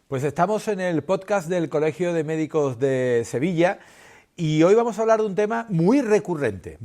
Pues estamos en el podcast del Colegio de Médicos de Sevilla y hoy vamos a hablar de un tema muy recurrente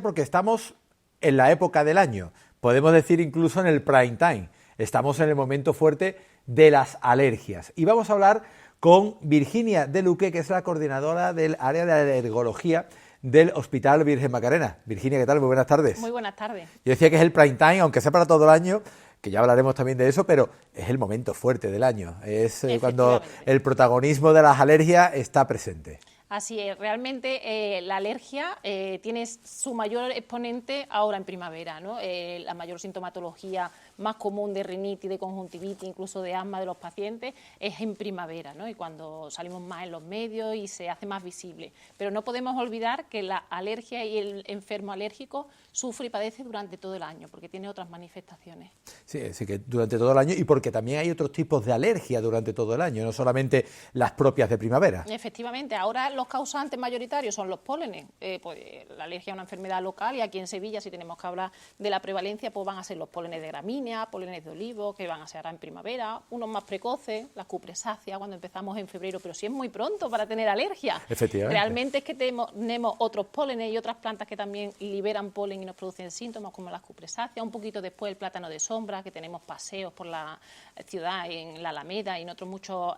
porque estamos en la época del año, podemos decir incluso en el prime time, estamos en el momento fuerte de las alergias y vamos a hablar con Virginia de Luque, que es la coordinadora del área de alergología del Hospital Virgen Macarena. Virginia, ¿qué tal? Muy buenas tardes. Muy buenas tardes. Yo decía que es el prime time, aunque sea para todo el año, que ya hablaremos también de eso, pero es el momento fuerte del año, es cuando el protagonismo de las alergias está presente. Así es, realmente la alergia tiene su mayor exponente ahora en primavera, ¿no? La mayor sintomatología más común de rinitis, de conjuntivitis, incluso de asma de los pacientes, es en primavera, ¿no? Y cuando salimos más en los medios y se hace más visible. Pero no podemos olvidar que la alergia y el enfermo alérgico sufre y padece durante todo el año, porque tiene otras manifestaciones. Sí, que durante todo el año, y porque también hay otros tipos de alergia durante todo el año, no solamente las propias de primavera. Efectivamente, ahora los causantes mayoritarios son los pólenes. Pues la alergia es una enfermedad local y aquí en Sevilla, si tenemos que hablar de la prevalencia, pues van a ser los pólenes de gramínea, pólenes de olivo, que van a ser ahora en primavera, unos más precoces, las cupresáceas cuando empezamos en febrero, pero sí es muy pronto para tener alergia. Efectivamente. Realmente es que tenemos otros pólenes y otras plantas que también liberan polen y nos producen síntomas como las cupresáceas, un poquito después el plátano de sombra, que tenemos paseos por la ciudad, en la Alameda y en otros muchos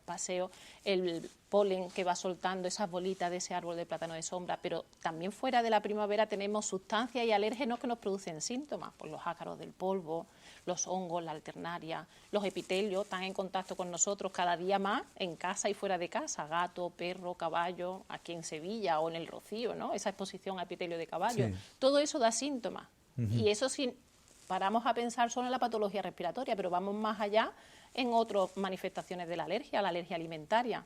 paseos, el polen que va soltando esas bolitas de ese árbol de plátano de sombra, pero también fuera de la primavera tenemos sustancias y alérgenos que nos producen síntomas, pues los ácaros del polvo, los hongos, la alternaria, los epitelios están en contacto con nosotros cada día más, en casa y fuera de casa, gato, perro, caballo, aquí en Sevilla o en el Rocío, ¿no? Esa exposición a epitelio de caballo, sí. Todo eso da síntomas, y eso sí, paramos a pensar solo en la patología respiratoria, pero vamos más allá en otras manifestaciones de la alergia alimentaria.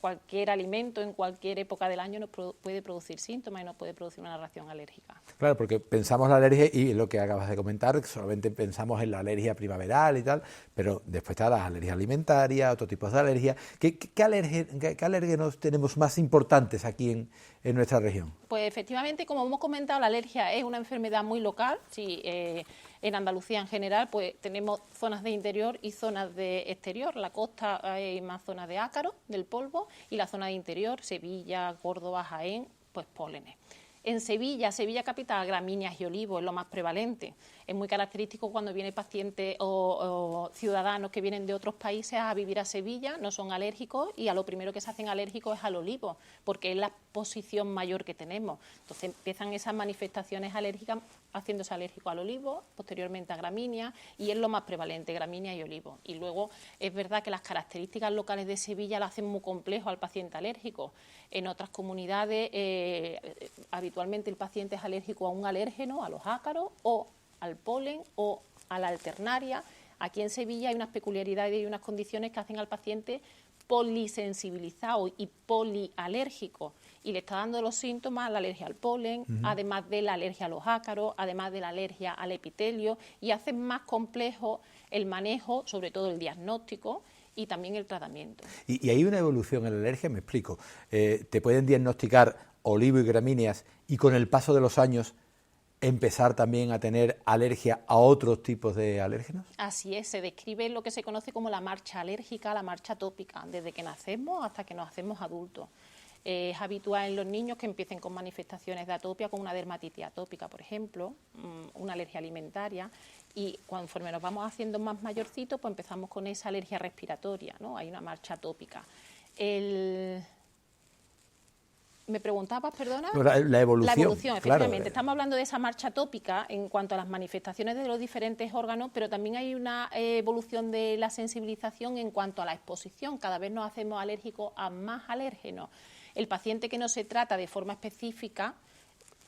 Cualquier alimento en cualquier época del año nos puede producir síntomas y nos puede producir una reacción alérgica. Claro, porque pensamos la alergia y lo que acabas de comentar, solamente pensamos en la alergia primaveral y tal, pero después está las alergias alimentarias, otros tipos de alergias. ¿Qué alérgenos tenemos más importantes aquí en nuestra región? Pues efectivamente, como hemos comentado, la alergia es una enfermedad muy local. Sí, en Andalucía en general pues tenemos zonas de interior y zonas de exterior. La costa hay más zonas de ácaros, del polvo, y la zona de interior, Sevilla, Córdoba, Jaén, pues pólenes. En Sevilla capital, gramíneas y olivos es lo más prevalente. Es muy característico cuando vienen pacientes o ciudadanos que vienen de otros países a vivir a Sevilla, no son alérgicos y a lo primero que se hacen alérgicos es al olivo, porque es la exposición mayor que tenemos. Entonces empiezan esas manifestaciones alérgicas haciéndose alérgico al olivo, posteriormente a gramínea, y es lo más prevalente, gramínea y olivo. Y luego es verdad que las características locales de Sevilla lo hacen muy complejo al paciente alérgico. En otras comunidades habitualmente el paciente es alérgico a un alérgeno, a los ácaros o al polen o a la alternaria. Aquí en Sevilla hay unas peculiaridades y unas condiciones que hacen al paciente polisensibilizado y polialérgico, y le está dando los síntomas la alergia al polen, además de la alergia a los ácaros, además de la alergia al epitelio, y hace más complejo el manejo, sobre todo el diagnóstico y también el tratamiento. Y hay una evolución en la alergia, me explico. Te pueden diagnosticar olivo y gramíneas y con el paso de los años empezar también a tener alergia a otros tipos de alérgenos. Así es, se describe lo que se conoce como la marcha alérgica, la marcha atópica, desde que nacemos hasta que nos hacemos adultos. Es habitual en los niños que empiecen con manifestaciones de atopia, con una dermatitis atópica, por ejemplo, una alergia alimentaria, y conforme nos vamos haciendo más mayorcitos, pues empezamos con esa alergia respiratoria, ¿no? Hay una marcha atópica. ¿Me preguntabas, perdona? La evolución. La evolución, efectivamente. Claro. Estamos hablando de esa marcha atópica en cuanto a las manifestaciones de los diferentes órganos, pero también hay una evolución de la sensibilización en cuanto a la exposición. Cada vez nos hacemos alérgicos a más alérgenos. El paciente que no se trata de forma específica,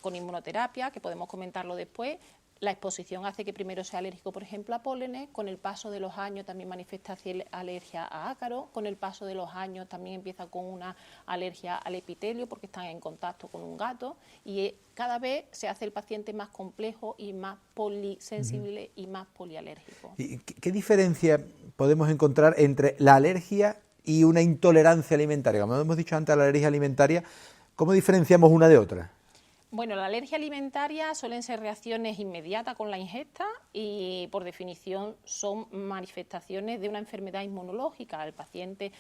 con inmunoterapia, que podemos comentarlo después, la exposición hace que primero sea alérgico, por ejemplo, a pólenes, con el paso de los años también manifiesta alergia a ácaros, con el paso de los años también empieza con una alergia al epitelio porque están en contacto con un gato, y cada vez se hace el paciente más complejo y más polisensible y más polialérgico. ¿Y qué diferencia podemos encontrar entre la alergia y una intolerancia alimentaria? Como hemos dicho antes, la alergia alimentaria, ¿cómo diferenciamos una de otra? Bueno, la alergia alimentaria suelen ser reacciones inmediatas con la ingesta y, por definición, son manifestaciones de una enfermedad inmunológica. El paciente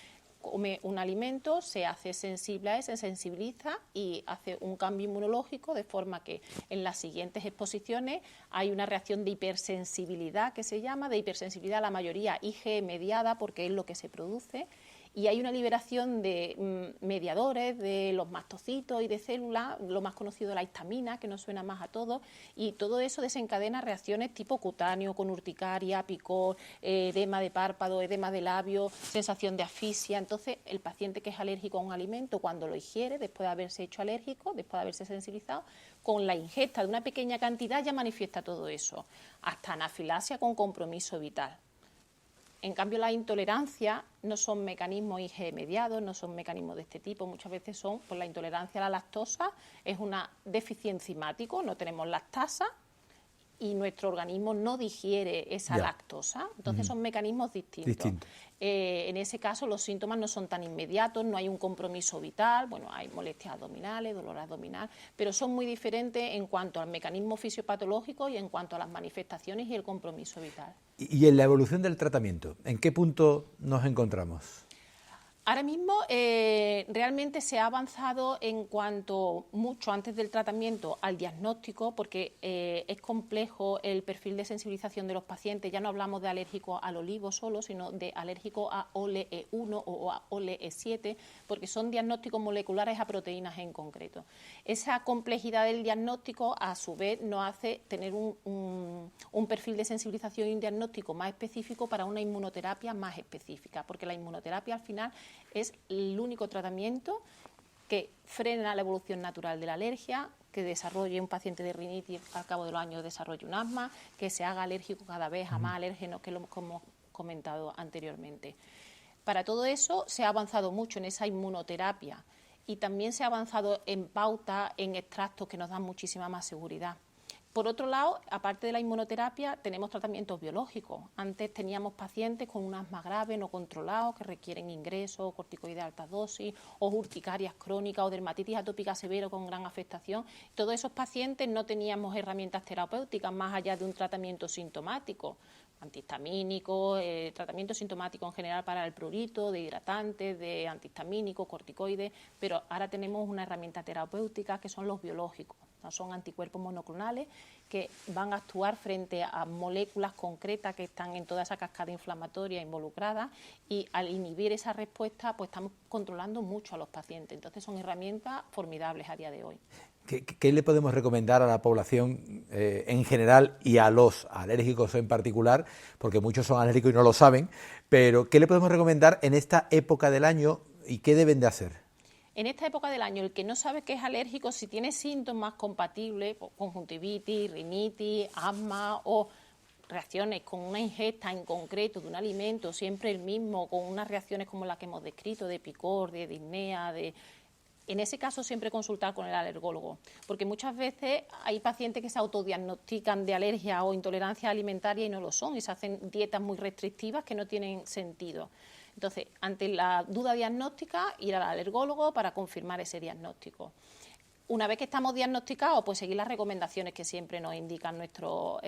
come un alimento, se hace sensible a él, se sensibiliza y hace un cambio inmunológico, de forma que en las siguientes exposiciones hay una reacción de hipersensibilidad, que se llama, de hipersensibilidad, la mayoría IgE mediada, porque es lo que se produce, y hay una liberación de mediadores, de los mastocitos y de células, lo más conocido la histamina, que nos suena más a todos, y todo eso desencadena reacciones tipo cutáneo, con urticaria, picor, edema de párpado, edema de labio, sensación de asfixia. Entonces, el paciente que es alérgico a un alimento, cuando lo ingiere, después de haberse hecho alérgico, después de haberse sensibilizado, con la ingesta de una pequeña cantidad ya manifiesta todo eso, hasta anafilaxia con compromiso vital. En cambio, la intolerancia no son mecanismos IgE mediados, no son mecanismos de este tipo. Muchas veces son, pues la intolerancia a la lactosa es una déficit enzimático, no tenemos lactasa y nuestro organismo no digiere esa lactosa. Entonces son mecanismos distintos. En ese caso los síntomas no son tan inmediatos, no hay un compromiso vital, bueno, hay molestias abdominales, dolor abdominal, pero son muy diferentes en cuanto al mecanismo fisiopatológico y en cuanto a las manifestaciones y el compromiso vital. Y en la evolución del tratamiento, ¿en qué punto nos encontramos? Ahora mismo realmente se ha avanzado en cuanto mucho antes del tratamiento al diagnóstico, porque es complejo el perfil de sensibilización de los pacientes. Ya no hablamos de alérgico al olivo solo, sino de alérgico a OLE1 o a OLE7, porque son diagnósticos moleculares a proteínas en concreto. Esa complejidad del diagnóstico, a su vez, nos hace tener un perfil de sensibilización y un diagnóstico más específico para una inmunoterapia más específica, porque la inmunoterapia al final es el único tratamiento que frena la evolución natural de la alergia, que desarrolle un paciente de rinitis al cabo de los años desarrolle un asma, que se haga alérgico cada vez a más alérgenos, que lo hemos comentado anteriormente. Para todo eso se ha avanzado mucho en esa inmunoterapia y también se ha avanzado en pauta, en extractos que nos dan muchísima más seguridad. Por otro lado, aparte de la inmunoterapia, tenemos tratamientos biológicos. Antes teníamos pacientes con un asma grave no controlado que requieren ingreso, corticoides de alta dosis, o urticarias crónicas o dermatitis atópica severa con gran afectación. Todos esos pacientes no teníamos herramientas terapéuticas más allá de un tratamiento sintomático, antihistamínico, tratamiento sintomático en general para el prurito, de hidratantes, de antihistamínicos, corticoides, pero ahora tenemos una herramienta terapéutica que son los biológicos. Son anticuerpos monoclonales que van a actuar frente a moléculas concretas que están en toda esa cascada inflamatoria involucrada, y al inhibir esa respuesta pues estamos controlando mucho a los pacientes. Entonces son herramientas formidables a día de hoy. ¿Qué le podemos recomendar a la población en general y a los alérgicos en particular? Porque muchos son alérgicos y no lo saben, pero ¿qué le podemos recomendar en esta época del año y qué deben de hacer? En esta época del año, el que no sabe que es alérgico, si tiene síntomas compatibles, conjuntivitis, rinitis, asma o reacciones con una ingesta en concreto de un alimento, siempre el mismo, con unas reacciones como las que hemos descrito, de picor, de disnea, en ese caso siempre consultar con el alergólogo, porque muchas veces hay pacientes que se autodiagnostican de alergia o intolerancia alimentaria y no lo son, y se hacen dietas muy restrictivas que no tienen sentido. Entonces, ante la duda diagnóstica, ir al alergólogo para confirmar ese diagnóstico. Una vez que estamos diagnosticados, pues seguir las recomendaciones que siempre nos indican nuestro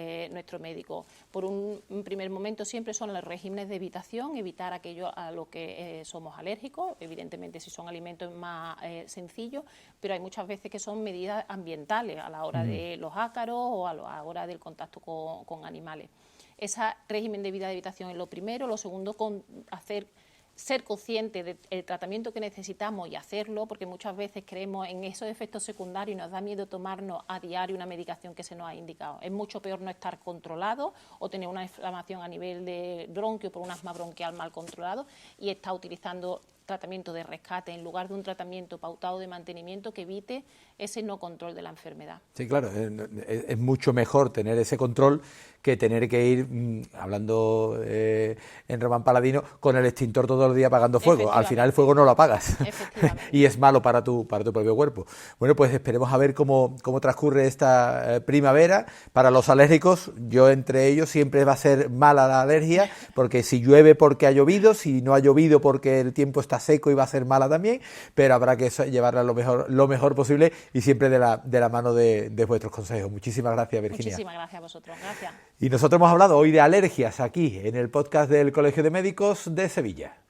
médico. Por un primer momento siempre son los regímenes de evitación, evitar aquello a lo que somos alérgicos, evidentemente si son alimentos más sencillos, pero hay muchas veces que son medidas ambientales a la hora de los ácaros o a la hora del contacto con animales. Ese régimen de vida de evitación es lo primero. Lo segundo, ser consciente del tratamiento que necesitamos y hacerlo, porque muchas veces creemos en esos efectos secundarios y nos da miedo tomarnos a diario una medicación que se nos ha indicado. Es mucho peor no estar controlado o tener una inflamación a nivel de bronquio por un asma bronquial mal controlado y estar utilizando tratamiento de rescate en lugar de un tratamiento pautado de mantenimiento que evite ese no control de la enfermedad. Sí, claro, es mucho mejor tener ese control que tener que ir, hablando en Román Paladino, con el extintor todo el día apagando fuego. Al final el fuego no lo apagas y es malo para tu propio cuerpo. Bueno, pues esperemos a ver cómo transcurre esta primavera. Para los alérgicos, yo entre ellos, siempre va a ser mala la alergia, porque si llueve porque ha llovido, si no ha llovido porque el tiempo está seco y va a ser mala también, pero habrá que llevarla lo mejor posible y siempre de la mano de vuestros consejos. Muchísimas gracias, Virginia. Muchísimas gracias a vosotros. Gracias. Y nosotros hemos hablado hoy de alergias aquí en el podcast del Colegio de Médicos de Sevilla.